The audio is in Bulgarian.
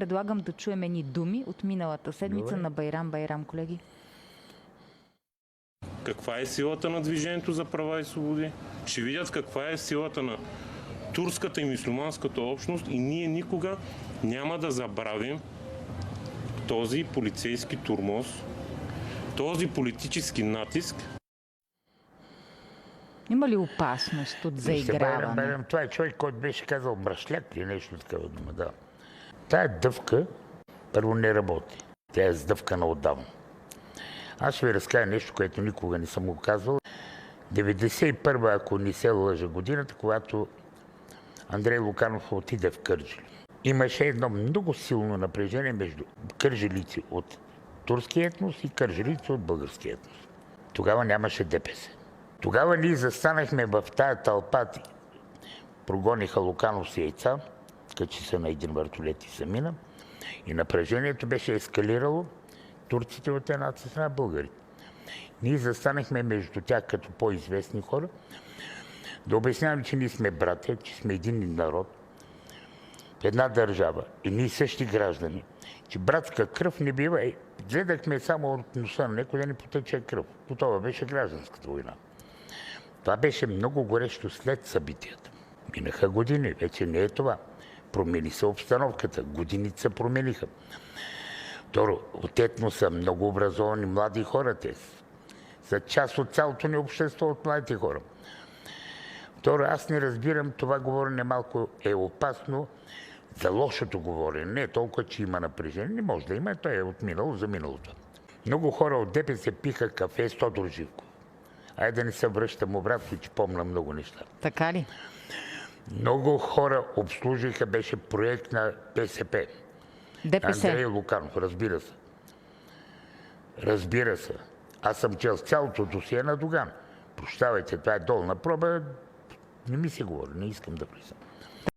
предлагам да чуем едни думи от миналата седмица Добре. на Байрам Байрам, колеги. Каква е силата на Движението за права и свободи? Ще видят каква е силата на турската и мюсюлманската общност и ние никога няма да забравим този полицейски турмоз, този политически натиск. Има ли опасност от заиграване? Байрам, това е човек, който беше казал мръшляк или нещо такова дума, да. Тая дъвка първо не работи. Тя е сдъвкана отдавна. Аз ще ви разкажа нещо, което никога не съм го казвал. 91-а, ако не се лъжа годината, когато Андрей Луканов отиде в Кърджали. Имаше едно много силно напрежение между кърджалици от турски етнос и кърджалици от български етнос. Тогава нямаше ДПС. Тогава ние застанахме в тая тълпа, прогониха Луканов с яйца, качи се на един вертолет и замина. И напрежението беше ескалирало. Турците от едната страна, българите. Ние застанахме между тях като по-известни хора, да обясняваме, че ние сме братя, че сме един народ, една държава и ние същи граждани, че братска кръв не бива. Гледахме само от носа на някой да ни потече кръв. Това беше гражданската война. Това беше много горещо след събитията. Минаха години, вече не е това. Промени се обстановката, годините се промениха. Второ, от етноса много образовани млади хора, те са част от цялото ни общество от младите хора. Второ, аз не разбирам, това говорене малко е опасно за лошото говорене. Не толкова, че има напрежение, не може да има, той е отминало за миналото. Много хора от ДПС пиха кафе с Тодор Живков. Айде да не се връщам обратно, че помня много неща. Така ли? Много хора обслужиха, беше проект на БСП. ДПС. Андрей Луканов, разбира се. Разбира се. Аз съм чел цялото досие на Доган. Прощавайте, това е долна проба. Не ми се говори, не искам да влизам.